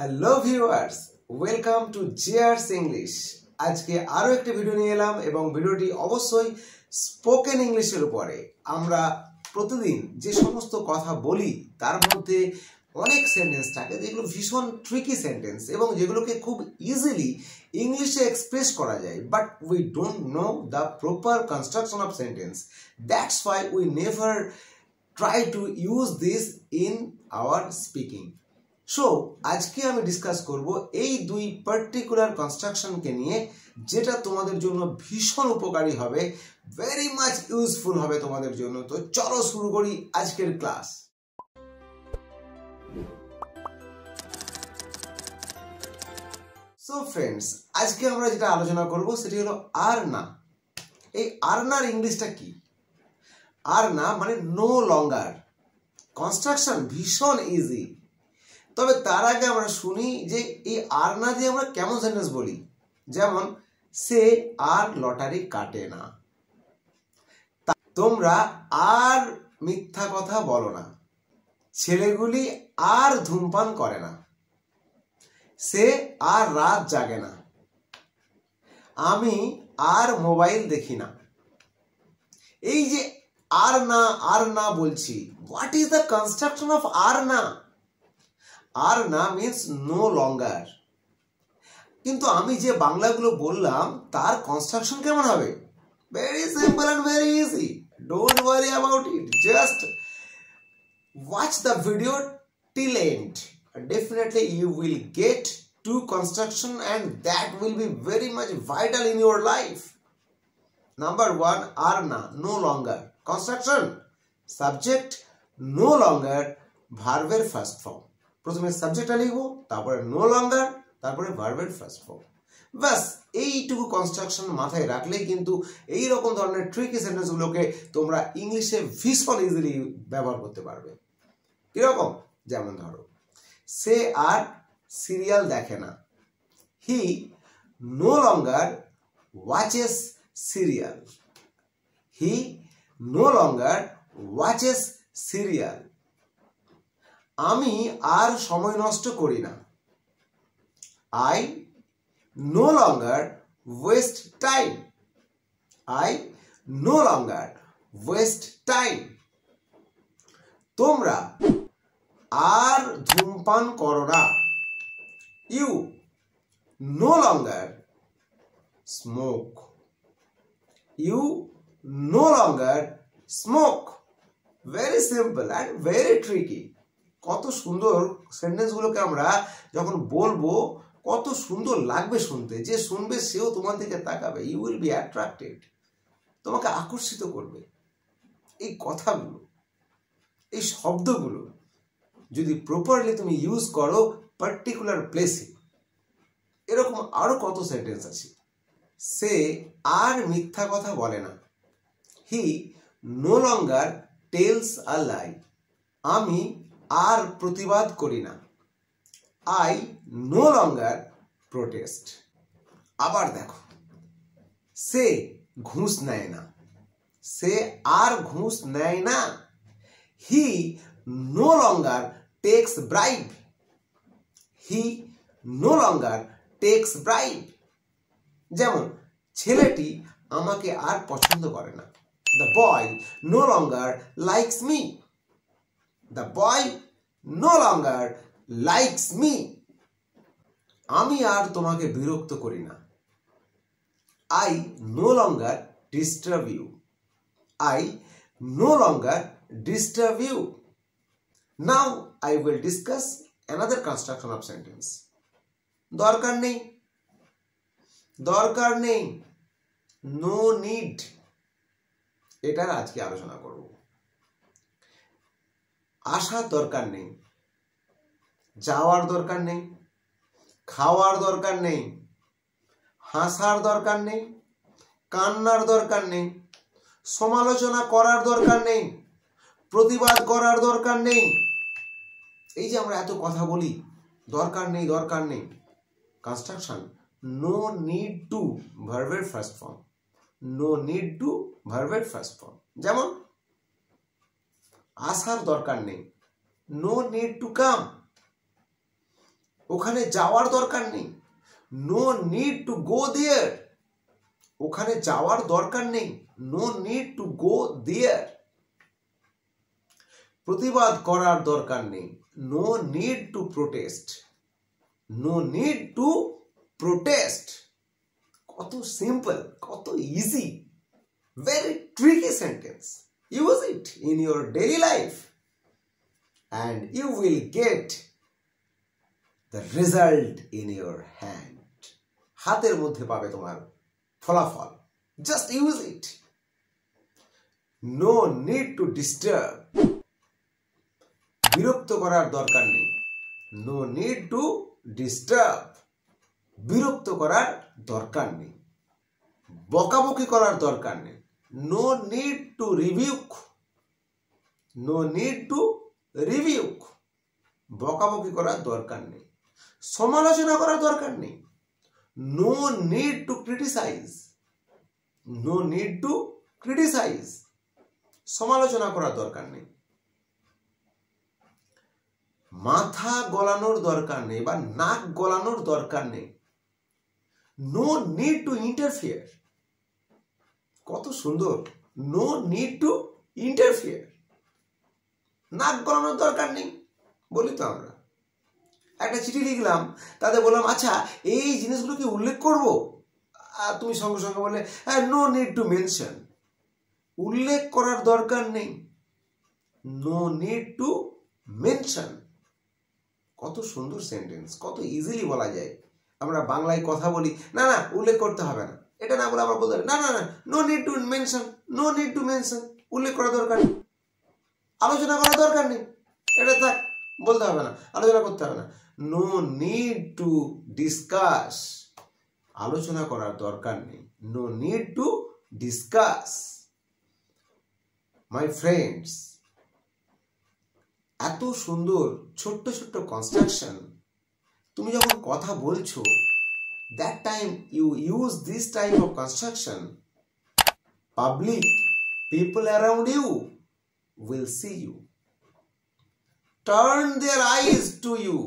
Hello viewers, welcome to JR's English. আজকে আরো একটি ভিডিও নিয়ে এলাম এবং ভিডিওটি অবশ্যই স্পোকেন ইংলিশের উপরে। আমরা প্রতিদিন যে সমস্ত কথা বলি তার মধ্যে অনেক সেন্টেন্স থাকে যেগুলো ভীষণ ট্রিকি সেন্টেন্স এবং যেগুলোকে খুব ইজিলি ইংলিশে এক্সপ্রেস করা যায়, but we don't know the proper construction of sentence. That's why we never try to use this in our speaking. So আজকে আমি ডিসকাস করব এই দুই পার্টিকুলার কনস্ট্রাকশনকে নিয়ে, যেটা তোমাদের জন্য ভীষণ উপকারী হবে, ভেরি মাচ ইউজফুল হবে তোমাদের জন্য। তো চলো শুরু করি আজকের ক্লাস। সো ফ্রেন্ডস, আজকে আমরা যেটা আলোচনা করব সেটি হলো আর না। এই আর নার ইংলিশটা কি? আর না মানে নো লঙ্গার। কনস্ট্রাকশন ভীষণ ইজি, তবে তার আগে আমরা শুনি যে এই আর না দিয়ে আমরা কেমন সেন্টেন্স বলি। যেমন, সে আর লটারি কাটে না। তোমরা আর মিথ্যা কথা বলো না। ছেলেগুলি আর ধূমপান করে না। সে আর রাত জাগে না। আমি আর মোবাইল দেখি না। এই যে আর না বলছি, what is the construction of আর না? আর না মিন্স নো লঙ্গার। কিন্তু আমি যে বাংলাগুলো বললাম তার কনস্ট্রাকশন কেমন হবে? Very simple and very easy. Don't worry about it, just watch the video till end. Definitely you will get two construction and that will be very much vital in your life. Number one, are na, no longer. Construction, subject, no longer, verb first form. প্রথমে সাবজেক্টটা লিখবো, তারপরে no longer, তারপরে ভার্বের first form. ব্যাস এইটুকু construction মাথায় রাখলেই কিন্তু এই রকম ধরনের ট্রিকি সেন্টেন্সগুলোকে তোমরা ইংলিশে ভীষণ ইজিলি ব্যবহার করতে পারবে। কিরকম? যেমন ধরো, সে আর সিরিয়াল দেখে না। He no longer watches serial. He no longer watches serial. আমি আর সময় নষ্ট করি না। I no longer waste time. I no longer waste time. তোমরা আর ধূমপান করো না। You no longer smoke. You no longer smoke. Very simple and very tricky. কত সুন্দর সেন্টেন্সগুলোকে আমরা যখন বলবো কত সুন্দর লাগবে শুনতে। যে শুনবে সেও তোমার দিকে তাকাবে। You will be attracted. তোমাকে আকর্ষিত করবে এই কথাগুলো, এই শব্দগুলো যদি প্রপারলি তুমি ইউজ করো পার্টিকুলার প্লেসে। এরকম আরো কত সেন্টেন্স আছে। সে আর মিথ্যা কথা বলে না। He no longer tells a lie. আমি আর প্রতিবাদ করি না। I no longer protest. আবার দেখো, সে ঘুষ নেয় না। সে আর ঘুষ নেয় না। He no longer takes bribe. He no longer takes bribe. যেমন, ছেলেটি আমাকে আর পছন্দ করে না। The boy no longer likes me. The boy no longer likes me. আমি আর তোমাকে বিরক্ত করি না। I no longer disturb you. I no longer disturb you. Now I will discuss another construction of sentence. দরকার নেই। দরকার নেই, নো নিড। এটার আজকে আলোচনা করব। আসার দরকার নেই। যাওয়ার দরকার নেই। খাওয়ার দরকার নেই। হাসার দরকার নেই। কান্নার দরকার নেই। সমালোচনা করার দরকার নেই। প্রতিবাদ করার দরকার নেই। এই যে আমরা এত কথা বলি, দরকার নেই দরকার নেই। কনস্ট্রাকশন, নো নিড টু, ভার্বের first form. No need to, ভার্বের ফার্স্ট ফর্ম। যেমন, আসার দরকার নেই, নো নিড টু কাম। ওখানে যাওয়ার দরকার নেই, no need to go there, ওখানে যাওয়ার দরকার নেই, no need to go there. প্রতিবাদ করার দরকার নেই, no need to protest, no need to protest. কত সিম্পল, কত easy, very tricky sentence. Use it in your daily life and you will get the result in your hand. হাতের মধ্যে পাবে তোমার ফলাফল। Just use it. No need to disturb. বিরক্ত করার দরকার নেই, no need to disturb. বিরক্ত করার দরকার নেই, বকাবকি করার দরকার নেই, no need to rebuke, no need to rebuke. বকাবকি করার দরকার নেই, সমালোচনা করার দরকার নেই, no need to criticize, no need to criticize. সমালোচনা করার দরকার নেই, মাথা গলানোর দরকার নেই বা নাক গলানোর দরকার নেই, no need to interfere. কত সুন্দর, no need to interfere. নাক গলানোর দরকার নেই বলি তো আমরা। একটা চিঠি লিখলাম, তাতে বললাম আচ্ছা এই জিনিসগুলো কি উল্লেখ করব, আর তুমি সঙ্গে সঙ্গে বললে হ্যাঁ নো নিড টু মেনশন। উল্লেখ করার দরকার নেই, নো নিড টু মেনশন। কত সুন্দর সেন্টেন্স, কত ইজিলি বলা যায়। আমরা বাংলায় কথা বলি, না না উল্লেখ করতে হবে না, এটা না বলে আমরা বলতে পারি না না না no need to mention, no need to mention. উল্লেখ করা দরকার নেই, আলোচনা করা দরকার নেই, এটা থাক, বলতে হবে না, আলোচনা করতে হবে না। নো নিড টু ডিসকাস, আলোচনা করার দরকার নেই, no need to discuss. My friends, এত সুন্দর ছোট্ট ছোট্ট কনস্ট্রাকশন, তুমি যখন কথা বলছো, that time you use this type of construction, public people around you will see you, turn their eyes to you.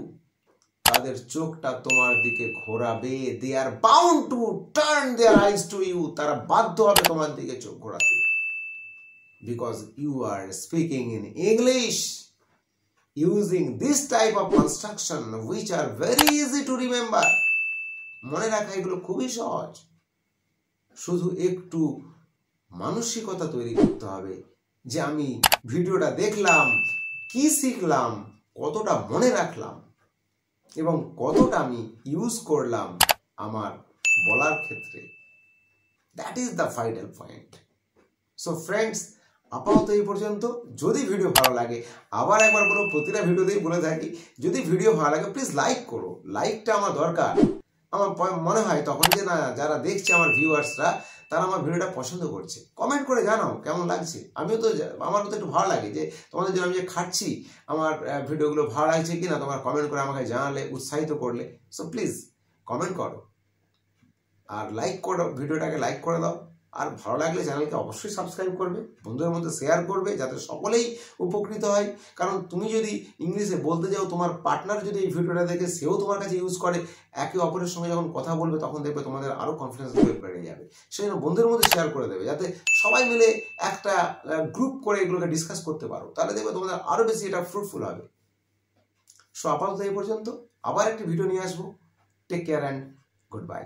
তাদের চোখটা তোমার দিকে ঘোরাবে, they are bound to turn their eyes to you. তারা বাধ্য হবে তোমার দিকে চোখ ঘোরাতে, because you are speaking in English using this type of construction which are very easy to remember. মনে রাখা এগুলো খুবই সহজ, শুধু একটু মানসিকতা তৈরি করতে হবে যে আমি ভিডিওটা দেখলাম, কি শিখলাম, কতটা মনে রাখলাম এবং কতটা আমি ইউজ করলাম আমার বলার ক্ষেত্রে। That is the final point. So friends, আপাতত এই পর্যন্ত। যদি ভিডিও ভালো লাগে, আবার একবার বলো, প্রতিটা ভিডিওতেই বলে থাকি, যদি ভিডিও ভালো লাগে প্লিজ লাইক করো। লাইকটা আমার দরকার। আমার মনে হয় তখন যে না, যারা দেখছে আমার ভিউয়ার্সরা, তারা আমার ভিডিওটা পছন্দ করছে। কমেন্ট করে জানাও কেমন লাগছে। আমিও তো, আমারও তো একটু ভালো লাগে যে তোমাদের জন্য আমি যে খাটছি, আমার ভিডিওগুলো ভালো লাগছে কিনা তোমার কমেন্ট করে আমাকে জানালে, উৎসাহিত করলে। সো প্লিজ কমেন্ট করো আর লাইক করো, ভিডিওটাকে লাইক করে দাও। আর ভালো লাগলে চ্যানেলকে অবশ্যই সাবস্ক্রাইব করবে, বন্ধুদের মধ্যে শেয়ার করবে যাতে সকলেই উপকৃত হয়। কারণ তুমি যদি ইংলিশে বলতে যাও, তোমার পার্টনার যদি এই ভিডিওটা দেখে সেও তোমার কাছে ইউজ করে, একে অপরের সঙ্গে যখন কথা বলবে তখন দেখবে তোমাদের আরও কনফিডেন্স লেভেল বেড়ে যাবে। সেই জন্য বন্ধুদের মধ্যে শেয়ার করে দেবে, যাতে সবাই মিলে একটা গ্রুপ করে এগুলোকে ডিসকাস করতে পারো। তাহলে দেখবে তোমাদের আরও বেশি এটা ফ্রুটফুল হবে। সো আপাতত এই পর্যন্ত, আবার একটি ভিডিও নিয়ে আসবো। Take care and good by.